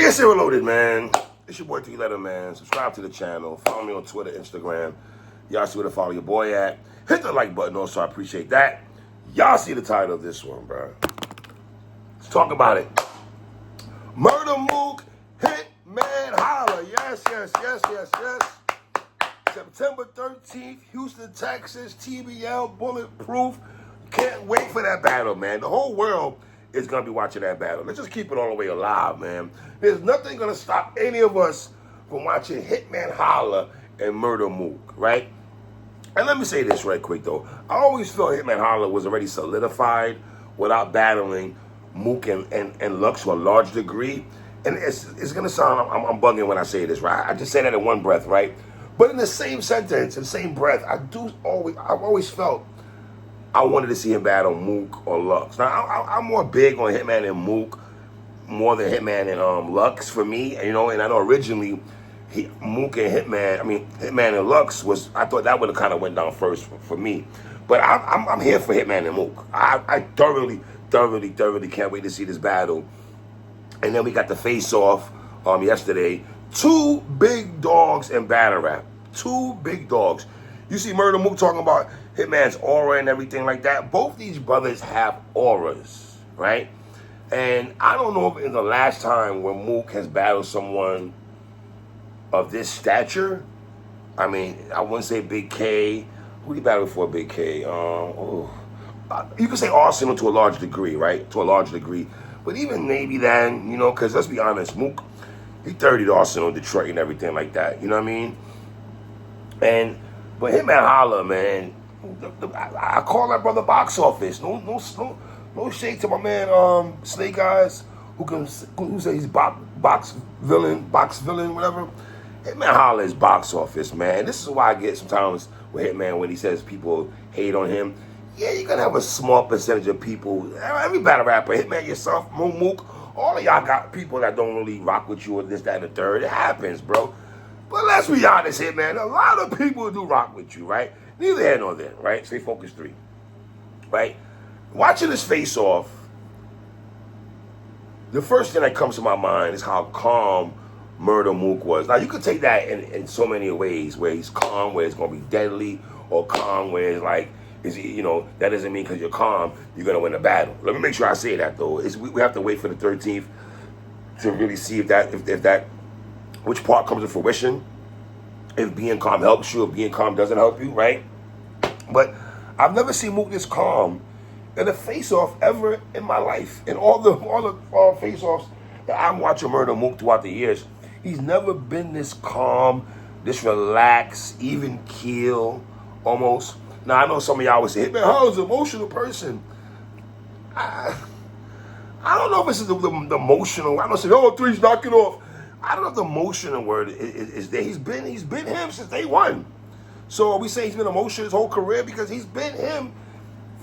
Yes, you're reloaded, man. It's your boy T Letter, man. Subscribe to the channel. Follow me on Twitter, Instagram. Y'all see where to follow your boy at. Hit the like button also. I appreciate that. Y'all see the title of this one, bro. Let's talk about it. Murda, Mook, Hitman, Holla. Yes. September 13th, Houston, Texas, TBL, Bulletproof. Can't wait for that battle, man. The whole world is going to be watching that battle. Let's just keep it all the way alive, man. There's nothing going to stop any of us from watching Hitman Holla and Murda, Mook, right? And let me say this right quick, though. I always felt Hitman Holla was already solidified without battling Mook and Lux to a large degree. And it's going to sound, I'm bugging when I say this, right? I just say that in one breath, right? But in the same sentence, in the same breath, I've always felt I wanted to see him battle Mook or Lux. Now, I'm more big on Hitman and Mook more than Hitman and Lux for me. You know, and I know originally Mook and Hitman and Lux was, I thought that would have kind of went down first for me. But I'm here for Hitman and Mook. I thoroughly can't wait to see this battle. And then we got the face-off yesterday. Two big dogs in battle rap. Two big dogs. You see Murda, Mook talking about Hitman's aura and everything like that. Both these brothers have auras, right? And I don't know if it's the last time when Mook has battled someone of this stature. I mean, I wouldn't say Big K. Who he battled before Big K? You could say Arsenal to a large degree, right? To a large degree. But even maybe then, you know, because let's be honest, Mook, he 30'd Arsenal, Detroit, and everything like that. You know what I mean? But Hitman Holla, man, I call that brother box office. No shade to my man Snake Eyes, who says he's box villain, whatever. Hitman Holla is box office, man. This is why I get sometimes with Hitman when he says people hate on him. Yeah, you're gonna have a small percentage of people. Every battle rapper, Hitman, yourself, Mook, all of y'all got people that don't really rock with you or this, that, and the third. It happens, bro. But let's be honest here, man. A lot of people do rock with you, right? Neither here nor there, right? Stay focused 3, right? Watching this face-off, the first thing that comes to my mind is how calm Murda Mook was. Now, you could take that in so many ways, where he's calm, where it's going to be deadly, or calm, where it's like, you know, that doesn't mean because you're calm, you're going to win a battle. Let me make sure I say that, though. We have to wait for the 13th to really see if that which part comes to fruition. If being calm helps you, if being calm doesn't help you, right? But I've never seen Mook this calm in a face-off ever in my life. In all the face-offs that I'm watching Murda Mook throughout the years, he's never been this calm, this relaxed, even keel, almost. Now, I know some of y'all would say, Hitman Holla's an emotional person. I don't know if this is the emotional. I don't say, oh, 3's knocking off. I don't know if the emotional word is there. He's been him since day one. So are we saying he's been emotional his whole career? Because he's been him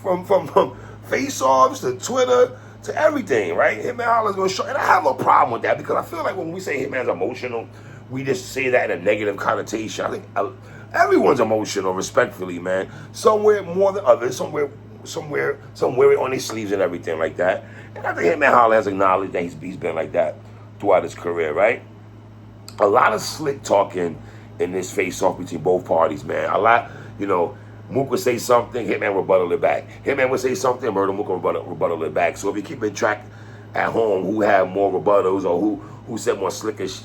from face-offs to Twitter to everything, right? Hitman Holla's going to show. And I have no problem with that because I feel like when we say Hitman's emotional, we just say that in a negative connotation. I think everyone's emotional, respectfully, man. Somewhere more than others, somewhere on his sleeves and everything like that. And I think Hitman Holla has acknowledged that he's been like that throughout his career, right? A lot of slick talking in this face-off between both parties, man. A lot, you know, Mook would say something, Hitman rebuttal it back. Hitman would say something, Murda Mook would rebuttal it back. So if you keep in track at home who had more rebuttals or who said more slickish,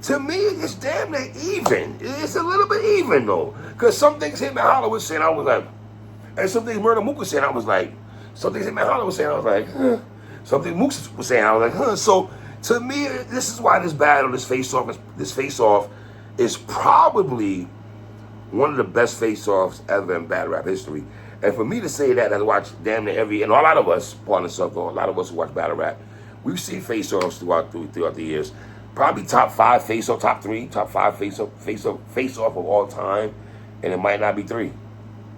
to me, it's damn near even. It's a little bit even, though. Because some things Hitman Holla was saying, I was like, and some things Murda Mook was saying, I was like, some things Hitman Holla was saying, I was like, huh. Something Mook was saying, I was like, huh. So to me, this is why this battle, this face-off is probably one of the best face-offs ever in battle rap history. And for me to say that, I watch damn near and a lot of us, pardon myself, though, a lot of us who watch battle rap, we've seen face-offs throughout the years. Probably top 5 face-off, top 3, top 5 face-off of all time, and it might not be 3,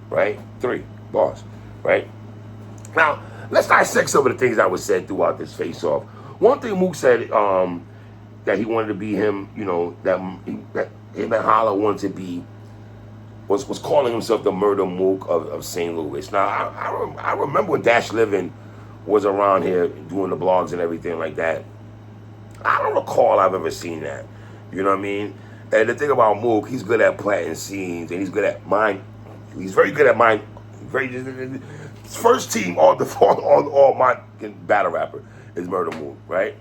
right? 3 bars, right? Now, let's dissect some of the things that was said throughout this face-off. One thing Mook said that he wanted to be him, you know, that Hitman Holla wanted to be, was calling himself the Murda Mook of St. Louis. Now, I remember when Dash Livin was around here doing the blogs and everything like that. I don't recall I've ever seen that. You know what I mean? And the thing about Mook, he's good at planting scenes, and he's good at mind. He's very good at mind. First team all my battle rapper is Murda Mook, right?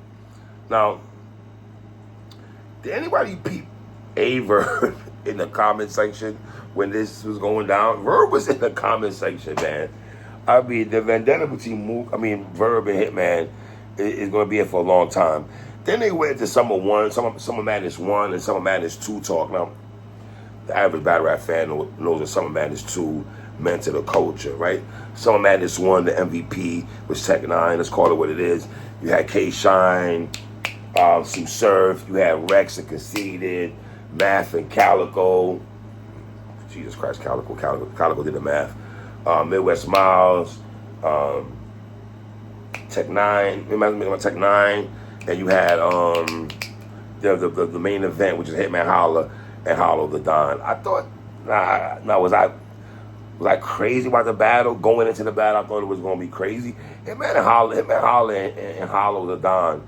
Now, did anybody peep Verb in the comment section when this was going down? Verb was in the comment section, man. I mean, the vendetta between Verb and Hitman is going to be here for a long time. Then they went to Summer 1, Summer Madness 1, and Summer Madness 2 talk. Now, the average battle rap fan knows that Summer Madness 2 meant to the culture, right? Summer Madness 1, the MVP was Tech 9. Let's call it what it is. You had K-Shine, some Surf. You had Rex and Conceited, Math and Calico. Jesus Christ, Calico did the math. Midwest Miles, Tech 9. Remember Tech 9? And you had the main event, which is Hitman Holla and Hollow the Don. I thought, was I crazy about the battle? Going into the battle, I thought it was going to be crazy. Hitman Holla and Hollow the Don,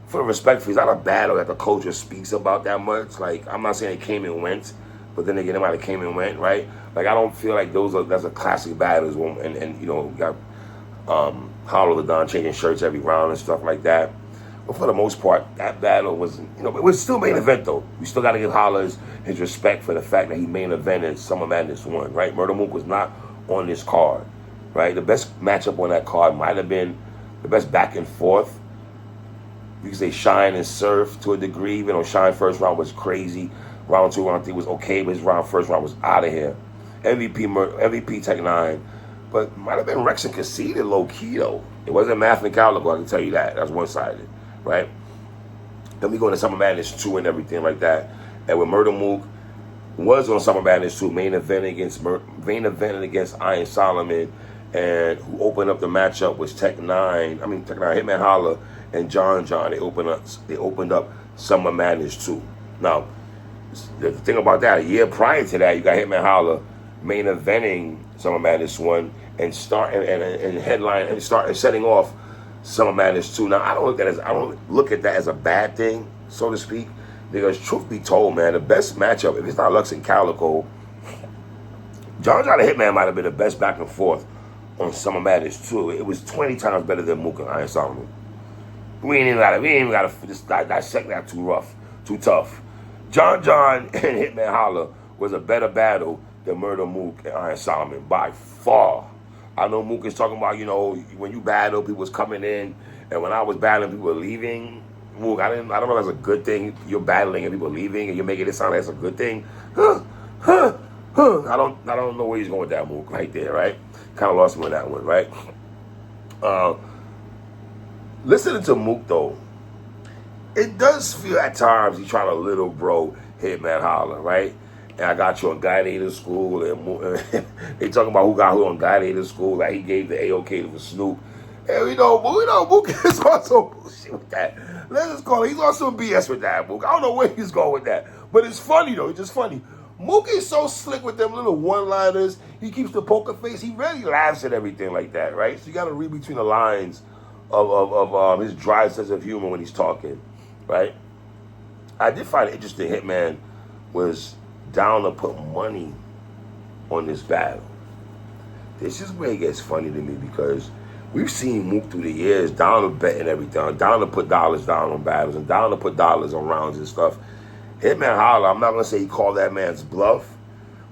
for respect, it's not a battle that the culture speaks about that much. Like, I'm not saying it came and went, but then again, it might have came and went, right? Like, I don't feel like that's a classic battle. And you know, you got Hollow the Don changing shirts every round and stuff like that. But for the most part, that battle was, it was still main event, though. We still got to give Holla his respect for the fact that he main evented Summer Madness 1, right? Murda Mook was not on this card, right? The best matchup on that card might have been the best back and forth. You can say Shine and Surf to a degree, even though Shine first round was crazy. Round 2, round 3 was okay, but his first round was out of here. MVP Tech 9, but might have been Rex and Conceited low key, though. It wasn't Math and Calico, I can tell you that. That's one-sided. Right? Then we go into Summer Madness 2 and everything like that. And when Murda Mook was on Summer Madness 2, main event against Iron Solomon, and who opened up the matchup was Tech 9, Hitman Holla and John. They opened up Summer Madness 2. Now, the thing about that, a year prior to that, you got Hitman Holla main eventing Summer Madness 1 and setting off Summer Madness 2. Now, I don't look at that as a bad thing, so to speak, because truth be told, man, the best matchup, if it's not Lux and Calico, John and Hitman might have been the best back and forth on Summer Madness 2. It was 20 times better than Mook and Iron Solomon. We ain't even gotta just dissect that too rough, too tough. John and Hitman Holla was a better battle than Murda Mook and Iron Solomon by far. I know Mook is talking about, when you battle, people was coming in, and when I was battling, people were leaving. Mook, I don't know if that's a good thing. You're battling and people are leaving, and you're making it sound like it's a good thing. I don't know where he's going with that, Mook, right there, right? Kind of lost me on that one, right? Listening to Mook, though, it does feel at times he's trying to little bro Hitman Holla, right? And I got you on Gladiator School, and they talking about who got who on Gladiator School. Like, he gave the AOK to Snoop. And we know Mook is also bullshit with that. Let's just call it. He's also BS with that, Mook. I don't know where he's going with that. But it's funny, though. It's just funny. Mook is so slick with them little one-liners. He keeps the poker face. He really laughs at everything like that, right? So you got to read between the lines of his dry sense of humor when he's talking, right? I did find it interesting Hitman was down to put money on this battle. This is where it gets funny to me, because we've seen Mook through the years down to betting everything, down to put dollars down on battles, and down to put dollars on rounds and stuff. Hitman Holla, I'm not going to say he called that man's bluff,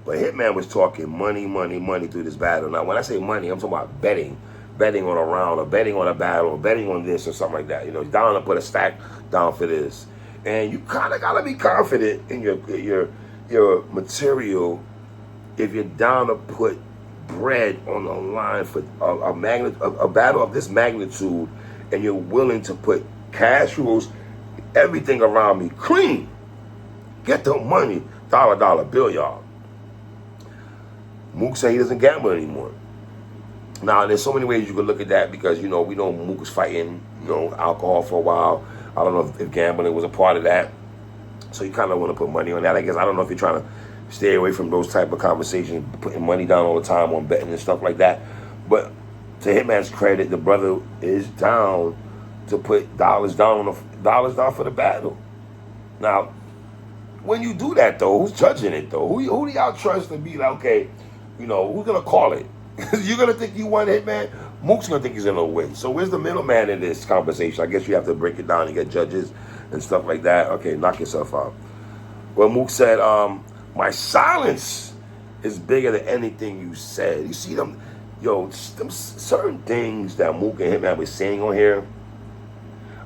but Hitman was talking money through this battle. Now, when I say money, I'm talking about betting on a round, or betting on a battle, or betting on this or something like that. He's down to put a stack down for this. And you kind of got to be confident in your material if you're down to put bread on the line for a battle of this magnitude, and you're willing to put cash rules, everything around me clean. Get the money, dollar bill, y'all. Mook said he doesn't gamble anymore. Now, there's so many ways you could look at that, because we know Mook was fighting alcohol for a while. I don't know if gambling was a part of that. So you kind of want to put money on that. I guess I don't know if you're trying to stay away from those type of conversations, putting money down all the time on betting and stuff like that. But to Hitman's credit, the brother is down to put dollars down for the battle. Now, when you do that though, who's judging it though? Who do y'all trust to be like, okay, who's gonna call it? You're gonna think you won, Hitman. Mook's gonna think he's gonna win. So where's the middleman in this conversation? I guess you have to break it down and get judges and stuff like that. Okay, knock yourself out. Well, Mook said, my silence is bigger than anything you said. You see them, them certain things that Mook and Hitman was saying on here.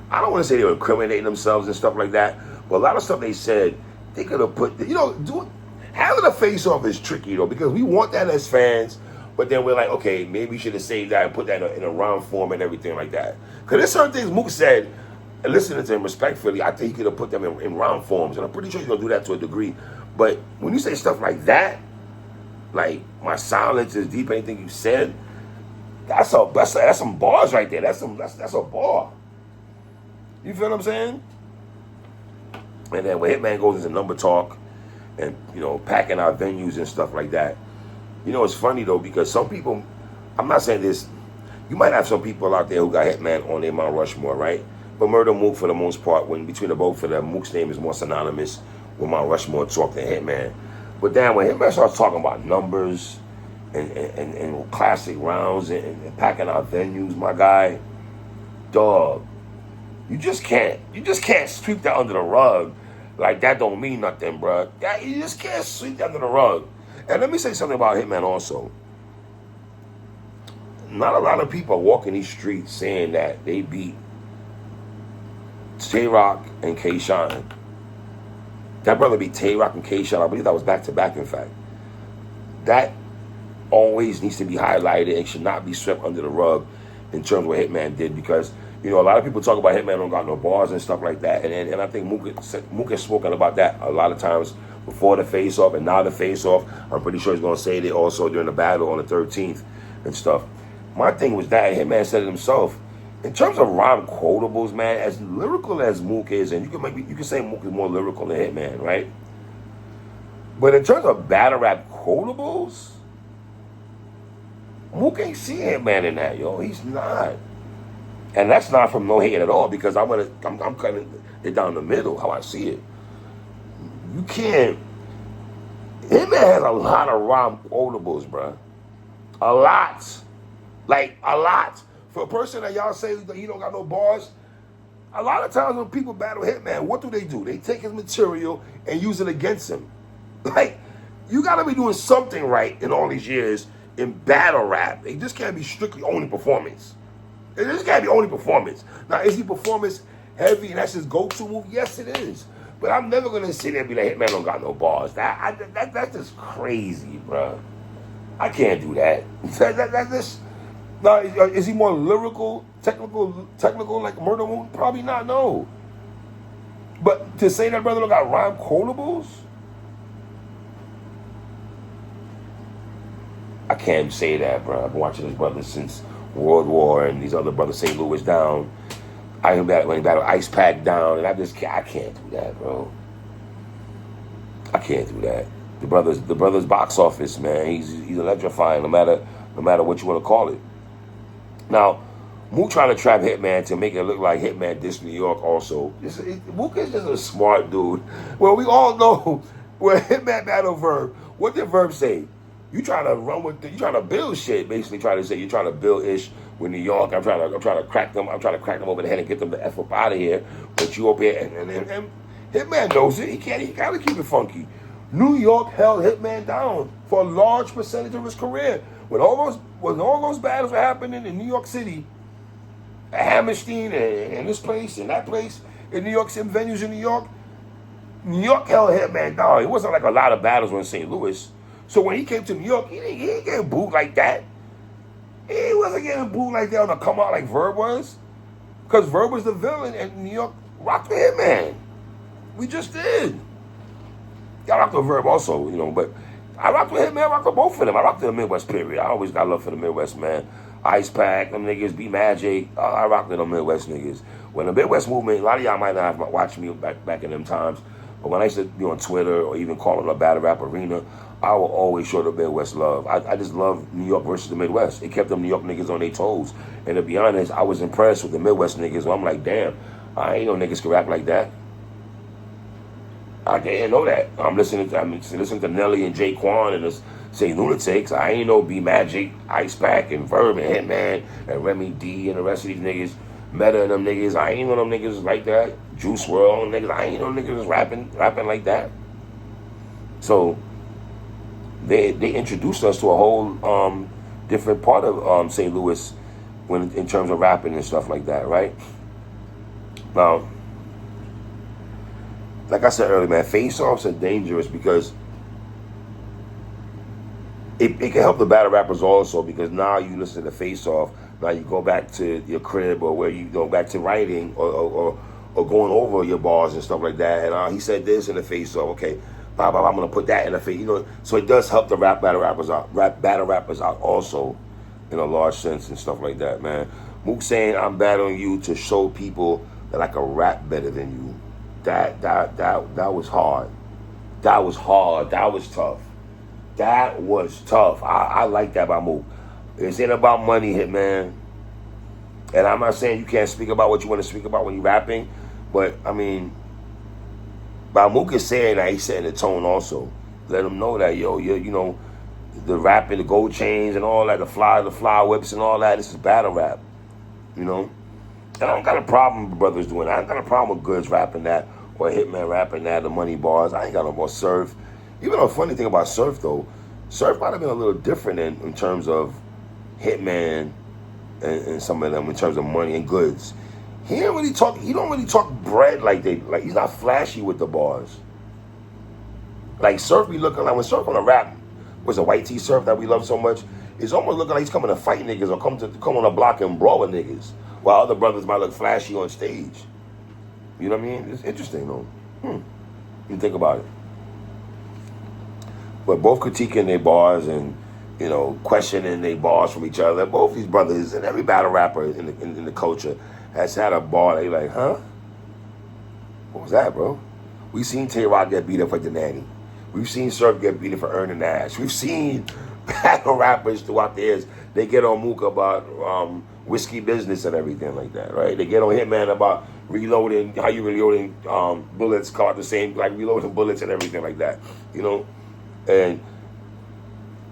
I don't want to say they were incriminating themselves and stuff like that, but a lot of stuff they said, they could have put, having a face-off is tricky, though, because we want that as fans, but then we're like, okay, maybe we should have saved that and put that in a round form and everything like that. Because there's certain things Mook said, and listening to him respectfully, I think he could have put them in round forms, and I'm pretty sure he's going to do that to a degree. But when you say stuff like that, like, my silence is deep, anything you said, that's some bars right there. That's a bar. You feel what I'm saying? And then when Hitman goes into number talk and, packing out venues and stuff like that, it's funny, though, because some people, I'm not saying this, you might have some people out there who got Hitman on their Mount Rushmore, right? But Murda, Mook, for the most part, when between the both of them, Mook's name is more synonymous with Mount Rushmore talk than Hitman. But then when Hitman starts talking about numbers and classic rounds and packing out venues, my guy, dog, you just can't sweep that under the rug like that don't mean nothing, bro. You just can't sweep that under the rug. And let me say something about Hitman also. Not a lot of people are walking these streets saying that they beat Tay-Rock and K-Shine. That brother beat Tay-Rock and K-Shine. I believe that was back-to-back, in fact. That always needs to be highlighted and should not be swept under the rug in terms of what Hitman did, because a lot of people talk about Hitman don't got no bars and stuff like that, and I think Mook has spoken about that a lot of times before the face-off and now the face-off. I'm pretty sure he's going to say it also during the battle on the 13th and stuff. My thing was that Hitman said it himself. In terms of rhyme quotables, man, as lyrical as Mook is, and you can say Mook is more lyrical than Hitman, right? But in terms of battle rap quotables, Mook ain't seen Hitman in that, yo. He's not. And that's not from no hate at all, because I'm cutting it down the middle, how I see it. You can't. Hitman has a lot of rhyme quotables, bro. A lot. Like, a lot. For a person that y'all say that he don't got no bars, a lot of times when people battle Hitman, what do? They take his material and use it against him. Like, you got to be doing something right in all these years in battle rap. It just can't be strictly only performance. It just can't be only performance. Now, is he performance heavy and that's his go-to move? Yes, it is. But I'm never going to sit there and be like, Hitman don't got no bars. That's just crazy, bro. I can't do that. That's just... Now, is he more lyrical, technical like Murda Mook? Probably not, no. But to say that brother don't got rhyme quotables? I can't say that, bro. I've been watching this brother since World War and these other brothers, St. Louis down. When he battled Ice Pack down, and I can't do that, bro. I can't do that. The brother's box office, man. He's electrifying, no matter what you want to call it. Now, Mook trying to trap Hitman to make it look like Hitman dissed New York also. Mook is just a smart dude. Well, we all know when Hitman battled Verb, what did Verb say? You trying to build shit, basically trying to say you're trying to build ish with New York. I'm trying to crack them over the head and get them the F up out of here. But you up here and Hitman knows it. He gotta keep it funky. New York held Hitman down for a large percentage of his career. When all those battles were happening in New York City, at Hammerstein and this place and that place in New York City, venues in New York held Hitman down. It wasn't like a lot of battles were in St. Louis. So when he came to New York, he didn't get booed like that. He wasn't getting booed like that on a come out like Verb was. Because Verb was the villain and New York rocked with Hitman. We just did. Y'all rocked with Verb also, but I rocked with Hitman, I rocked with both of them. I rocked with the Midwest period. I always got love for the Midwest, man. Ice Pack, them niggas, B Magic. I rocked with them Midwest niggas. When the Midwest movement, a lot of y'all might not have watched me back in them times, But when I used to be on Twitter or even calling a battle rap arena, I will always show the Midwest love. I just love New York versus the Midwest. It kept them New York niggas on their toes. And to be honest, I was impressed with the Midwest niggas. Where I'm like, damn, I ain't no niggas can rap like that. I didn't know that. I'm listening to Nelly and Jay Quan and the St. Lunatics. I ain't know B Magic, Ice Pack, and Verb and Hitman and Remy D and the rest of these niggas. Meta and them niggas. I ain't know them niggas like that. Juice WRLD and niggas. I ain't know niggas rapping like that. So they introduced us to a whole different part of St. Louis in terms of rapping and stuff like that, right? Now, like I said earlier, man, face-offs are dangerous because it can help the battle rappers also, because now you listen to face-off, now you go back to your crib or where you go back to writing or going over your bars and stuff like that. And he said this in the face-off. Okay, I'm gonna put that in the face. So it does help the battle rappers out also, in a large sense and stuff like that, man. Mook saying I'm battling you to show people that I can rap better than you. That was hard. That was hard. That was tough. That was tough. I like that by Mook. It ain't about money, Hitman. And I'm not saying you can't speak about what you want to speak about when you're rapping, but I mean, by Mook is saying that, he's setting the tone also. Let them know that, yo, the rapping, the gold chains and all that, the fly whips and all that, this is battle rap. And I don't got a problem with brothers doing that. I ain't got a problem with Goods rapping that or Hitman rapping that, the Money Bars. I ain't got no more Surf. Even a funny thing about Surf, though, Surf might have been a little different in terms of Hitman and some of them in terms of money and goods. He don't really talk bread like he's not flashy with the bars. Like Surf be looking like, when Surf on a rap, was a white tee Surf that we love so much, it's almost looking like he's coming to fight niggas or come on a block and brawl with niggas, while other brothers might look flashy on stage. You know what I mean? It's interesting though. You think about it. But both critiquing their bars and, questioning their bars from each other. Both these brothers and every battle rapper in the culture has had a bar that you're like, huh? What was that, bro? We've seen Tay-Rock get beat up for the nanny. We've seen Surf get beat up for earning Nash. We've seen battle rappers throughout the years. They get on Mook about whiskey business and everything like that, right? They get on Hitman about reloading, how you reloading bullets, caught the same, like reloading bullets and everything like that, And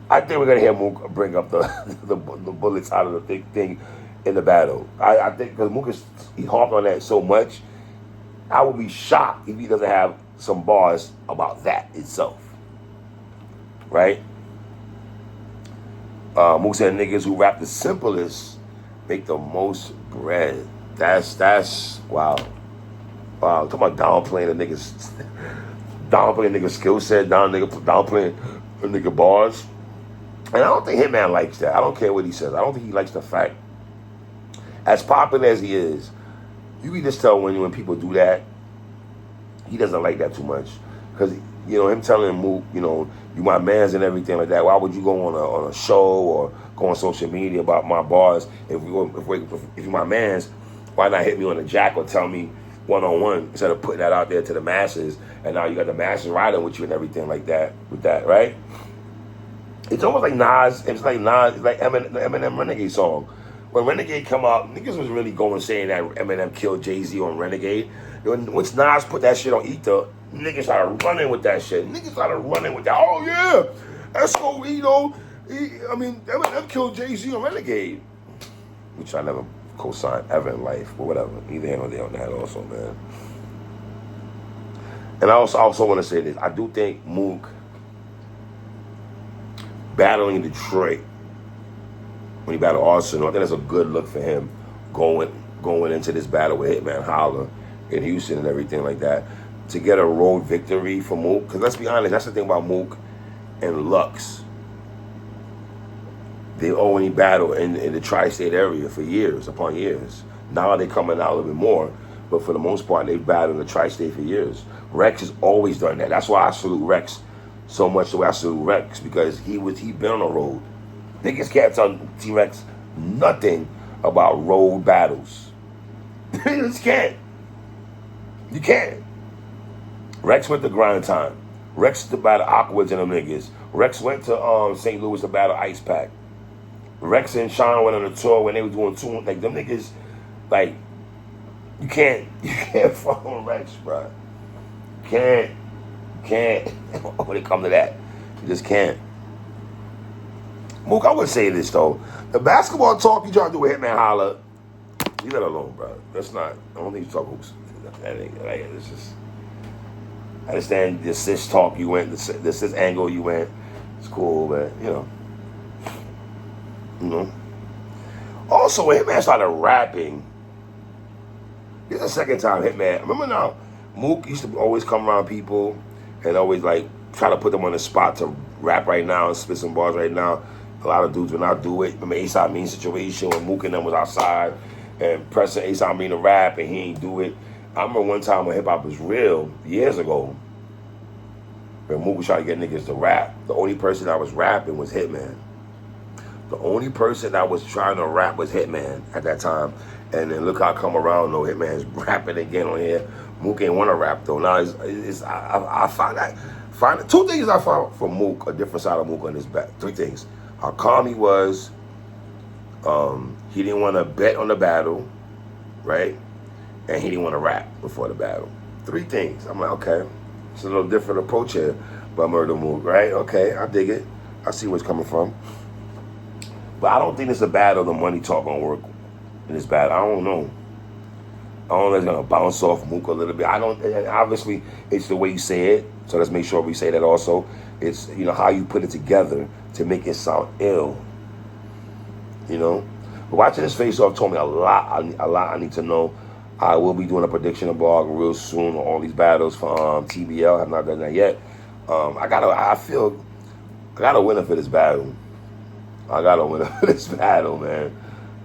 I think we're gonna hear Mook bring up the bullets out of the big thing in the battle. I think because Mook he harped on that so much, I would be shocked if he doesn't have some bars about that itself, right? Mook said niggas who rap the simplest make the most bread. That's wow. Talk about downplaying the niggas, downplaying niggas skill set, downplaying the nigga bars. And I don't think Hitman likes that. I don't care what he says. I don't think he likes the fact, as popular as he is, you can just tell when people do that, he doesn't like that too much. Because, him telling Mook, you my mans and everything like that, why would you go on a show or go on social media about my bars? If you're my mans, why not hit me on the jack or tell me one-on-one instead of putting that out there to the masses, and now you got the masses riding with you and everything like that, with that, right? It's almost like Nas, it's like Eminem Renegade song. When Renegade come out, niggas was really going saying that Eminem killed Jay-Z on Renegade. Once Nas put that shit on Ether, niggas started running with that shit. Oh yeah, Esco, Eminem killed Jay-Z on Renegade. Which I never co-signed ever in life, but whatever. Neither here nor there on that also, man. And I also want to say this. I do think Mook battling Detroit, when he battled Arsenal, I think that's a good look for him going into this battle with Hitman Holla in Houston and everything like that, to get a road victory for Mook. Because let's be honest, that's the thing about Mook and Lux. They only battle in the tri-state area for years upon years. Now they're coming out a little bit more, but for the most part, they've battled in the tri-state for years. Rex has always done that. That's why I salute Rex so much the way I salute Rex, because he been on the road. Niggas can't tell T-Rex nothing about road battles. You just can't. You can't. Rex went to Grind Time. Rex to battle Aquads and them niggas. Rex went to St. Louis to battle Ice Pack. Rex and Sean went on a tour when they were doing two, like them niggas, like you can't follow Rex, bro. Can't when it come to that, you just can't. Mook, I would say this though, the basketball talk you try to do with Hitman Holla, leave that alone, bro. That's not. I don't need to talk hoops. That ain't like it's just. I understand the cis talk you went, the cis angle you went. It's cool, but you know. Also, when Hitman started rapping, this is the second time Hitman. Remember now, Mook used to always come around people and always like try to put them on the spot to rap right now and spit some bars right now. A lot of dudes would not do it. Remember A$AP Mean situation when Mook and them was outside and pressing A$AP Mean to rap and he ain't do it. I remember one time when hip hop was real, years ago, when Mook was trying to get niggas to rap. The only person that was rapping was Hitman. The only person that was trying to rap was Hitman at that time. And then look how I come around, though, Hitman's rapping again on here. Mook ain't want to rap, though. Now, I find two things I found for Mook, a different side of Mook on his back. Three things. How calm he was. He didn't want to bet on the battle, right? And he didn't want to rap before the battle. Three things. I'm like, okay, it's a little different approach here by Murda Mook, right? Okay, I dig it. I see where it's coming from. But I don't think it's a battle the money talk gonna work in this battle. I don't know. I don't know if it's gonna bounce off Mook a little bit. I don't, and obviously it's the way you say it. So let's make sure we say that also. It's, you know, how you put it together to make it sound ill. You know? But watching this face-off told me a lot I need to know. I will be doing a prediction blog real soon on all these battles for TBL. I have not done that yet. I feel I got a winner for this battle. I got a winner for this battle, man.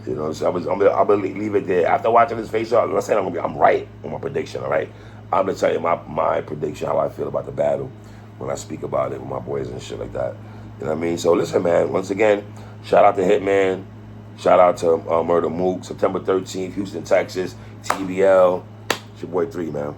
You know, so I'm gonna leave it there. After watching this face-off, I'm not saying I'm right on my prediction, all right? I'm gonna tell you my prediction, how I feel about the battle when I speak about it with my boys and shit like that. You know what I mean? So listen, man, once again, shout out to Hitman. Shout out to Murda Mook, September 13th, Houston, Texas, TBL. It's your boy 3, man.